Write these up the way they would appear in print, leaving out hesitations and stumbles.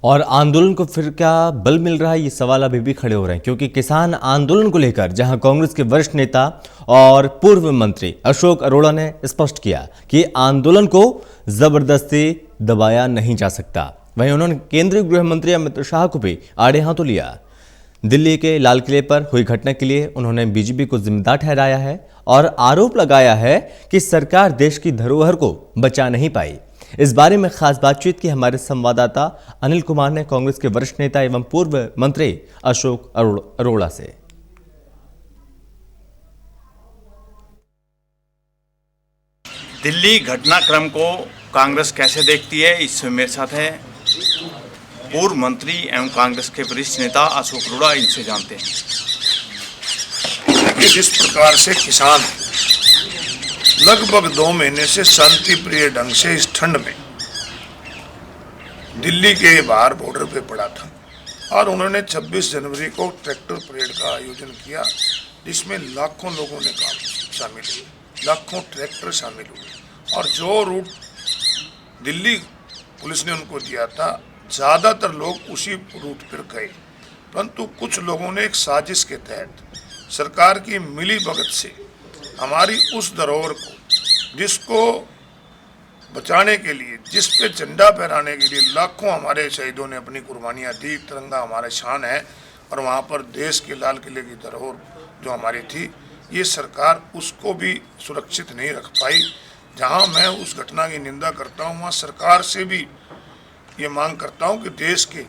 और आंदोलन को फिर क्या बल मिल रहा है, ये सवाल अभी भी खड़े हो रहे हैं, क्योंकि किसान आंदोलन को लेकर जहां कांग्रेस के वरिष्ठ नेता और पूर्व मंत्री अशोक अरोड़ा ने स्पष्ट किया कि आंदोलन को जबरदस्ती दबाया नहीं जा सकता, वहीं उन्होंने केंद्रीय गृह मंत्री अमित शाह को भी आड़े हाथों लिया। दिल्ली के लाल किले पर हुई घटना के लिए उन्होंने बीजेपी को जिम्मेदार ठहराया है और आरोप लगाया है कि सरकार देश की धरोहर को बचा नहीं पाई। इस बारे में खास बातचीत की हमारे संवाददाता अनिल कुमार ने कांग्रेस के वरिष्ठ नेता एवं पूर्व मंत्री अशोक अरोड़ा से। दिल्ली घटनाक्रम को कांग्रेस कैसे देखती है, इसमें मेरे साथ है पूर्व मंत्री एवं कांग्रेस के वरिष्ठ नेता अशोक अरोड़ा। इनसे जानते हैं। देखिए, जिस प्रकार से किसान लगभग 2 महीने से शांति प्रिय ढंग से इस ठंड में दिल्ली के बाहर बॉर्डर पे पड़ा था और उन्होंने 26 जनवरी को ट्रैक्टर परेड का आयोजन किया, जिसमें लाखों लोगों ने काम शामिल हुए, लाखों ट्रैक्टर शामिल हुए और जो रूट दिल्ली पुलिस ने उनको दिया था ज़्यादातर लोग उसी रूट पर गए, परंतु कुछ लोगों ने एक साजिश के तहत सरकार की मिली भगत से हमारी उस धरोहर को, जिसको बचाने के लिए, जिस पे झंडा फहराने के लिए लाखों हमारे शहीदों ने अपनी कुर्बानियाँ दी, तिरंगा हमारा शान है और वहाँ पर देश के लाल किले की धरोहर जो हमारी थी, ये सरकार उसको भी सुरक्षित नहीं रख पाई। जहाँ मैं उस घटना की निंदा करता हूँ, वहाँ सरकार से भी ये मांग करता हूँ कि देश के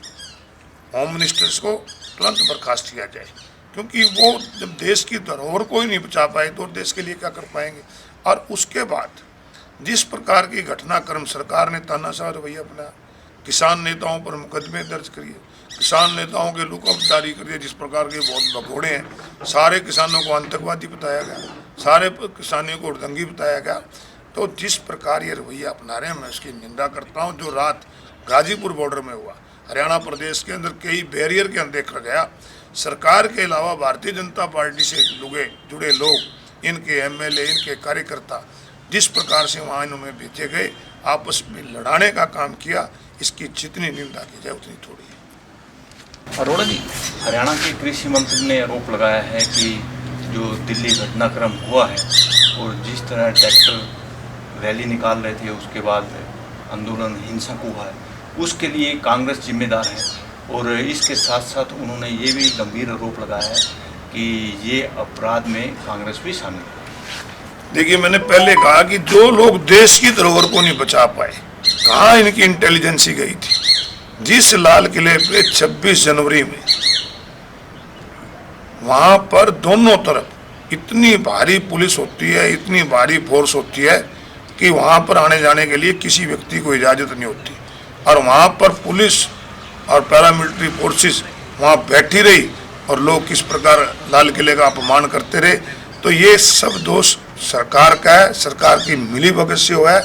होम मिनिस्टर्स को तुरंत बर्खास्त किया जाए, क्योंकि वो जब देश की धरोहर को ही नहीं बचा पाए तो देश के लिए क्या कर पाएंगे। और उसके बाद जिस प्रकार की घटनाक्रम सरकार ने तानाशाह रवैया अपनाया, किसान नेताओं पर मुकदमे दर्ज करिए, किसान नेताओं के लुकअप जारी करिए, जिस प्रकार के बहुत भगोड़े हैं, सारे किसानों को आतंकवादी बताया गया, सारे किसानों को उड़दंगी बताया गया। तो जिस प्रकार ये रवैया अपना रहे हैं, मैं उसकी निंदा करता हूँ। जो रात गाजीपुर बॉर्डर में हुआ, हरियाणा प्रदेश के अंदर कई बैरियर के अंदर देखा गया, सरकार के अलावा भारतीय जनता पार्टी से जुड़े लोग, इनके एमएलए, इनके कार्यकर्ता जिस प्रकार से वहाँ इन्होंने भेजे गए, आपस में लड़ाने का काम किया, इसकी जितनी निंदा की जाए उतनी थोड़ी है। अरोड़ा जी, हरियाणा के कृषि मंत्री ने आरोप लगाया है कि जो दिल्ली घटनाक्रम हुआ है और जिस तरह ट्रैक्टर रैली निकाल रहे थे, उसके बाद आंदोलन हिंसक हुआ है, उसके लिए कांग्रेस जिम्मेदार है। और इसके साथ साथ उन्होंने ये भी गंभीर आरोप लगाया है कि ये अपराध में कांग्रेस भी शामिल है। देखिए, मैंने पहले कहा कि जो लोग देश की धरोहर को नहीं बचा पाए, कहाँ इनकी इंटेलिजेंसी गई थी। जिस लाल किले पे 26 जनवरी में वहाँ पर दोनों तरफ इतनी भारी पुलिस होती है, इतनी भारी फोर्स होती है कि वहाँ पर आने जाने के लिए किसी व्यक्ति को इजाज़त नहीं होती, और वहाँ पर पुलिस और पैरामिलिट्री फोर्सेस वहाँ बैठी रही और लोग किस प्रकार लाल किले का अपमान करते रहे। तो ये सब दोष सरकार का है, सरकार की मिली भगत से हुआ है,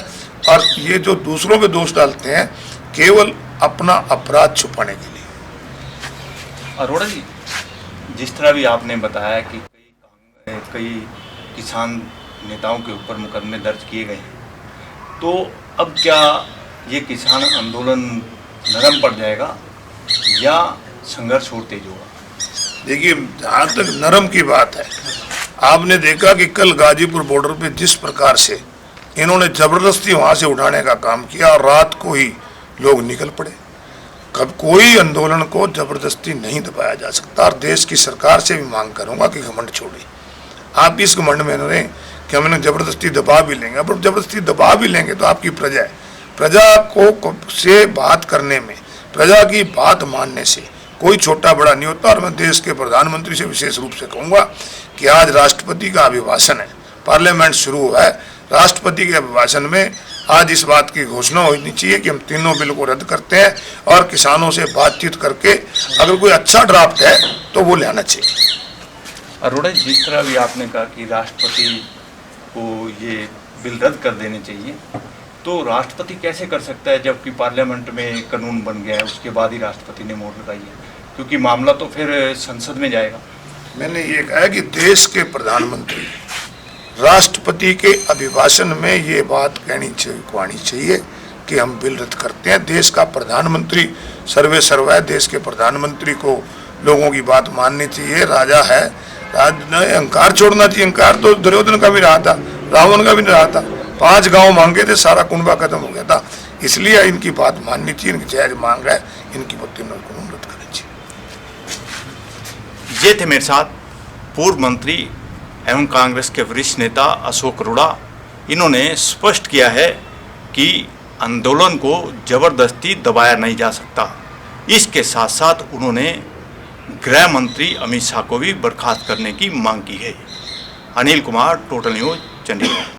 और ये जो दूसरों पे दोष डालते हैं केवल अपना अपराध छुपाने के लिए। अरोड़ा जी, जिस तरह भी आपने बताया कि कई किसान नेताओं के ऊपर मुकदमे दर्ज किए गए हैं, तो अब क्या ये किसान आंदोलन नरम पड़ जाएगा या संघर्ष और तेज होगा? देखिए, जहाँ तक नरम की बात है, आपने देखा कि कल गाजीपुर बॉर्डर पे जिस प्रकार से इन्होंने जबरदस्ती वहाँ से उठाने का काम किया और रात को ही लोग निकल पड़े। कब कोई आंदोलन को जबरदस्ती नहीं दबाया जा सकता, और देश की सरकार से भी मांग करूँगा कि घमंड छोड़े। आप इस घमंड में रहें कि हम जबरदस्ती दबा भी लेंगे, अब जबरदस्ती दबा भी लेंगे तो आपकी प्रजा है, प्रजा को से बात करने में, प्रजा की बात मानने से कोई छोटा बड़ा नहीं होता। और मैं देश के प्रधानमंत्री से विशेष रूप से कहूँगा कि आज राष्ट्रपति का अभिभाषण है, पार्लियामेंट शुरू हुआ है, राष्ट्रपति के अभिभाषण में आज इस बात की घोषणा होनी चाहिए कि हम तीनों बिल को रद्द करते हैं और किसानों से बातचीत करके अगर कोई अच्छा ड्राफ्ट है तो वो लाना चाहिए। अरोड़ा, जिस तरह भी आपने कहा कि राष्ट्रपति को ये बिल रद्द कर देने चाहिए, तो राष्ट्रपति कैसे कर सकता है जबकि पार्लियामेंट में कानून बन गया है, उसके बाद ही राष्ट्रपति ने मोहर लगाई है, क्योंकि मामला तो फिर संसद में जाएगा। मैंने ये कहा कि देश के प्रधानमंत्री राष्ट्रपति के अभिभाषण में ये बात कहनी चाहिए कि हम बिल रद्द करते हैं। देश का प्रधानमंत्री सर्वे सर्वा है, देश के प्रधानमंत्री को लोगों की बात माननी चाहिए। राजा है, राज ने अहंकार छोड़ना चाहिए। अहंकार तो दुर्योधन का भी रहा था, रावण का भी नहीं रहा था। 5 गांव मांगे थे, सारा कुनबा खत्म हो गया था। इसलिए इनकी बात माननी चाहिए, इनकी जायज मांग है, इनकी बत्ती रद्द करनी चाहिए। ये थे मेरे साथ पूर्व मंत्री एवं कांग्रेस के वरिष्ठ नेता अशोक अरोड़ा। इन्होंने स्पष्ट किया है कि आंदोलन को जबरदस्ती दबाया नहीं जा सकता। इसके साथ साथ उन्होंने गृह मंत्री अमित शाह को भी बर्खास्त करने की मांग की है। Anil Kumar, total news, Chandigarh.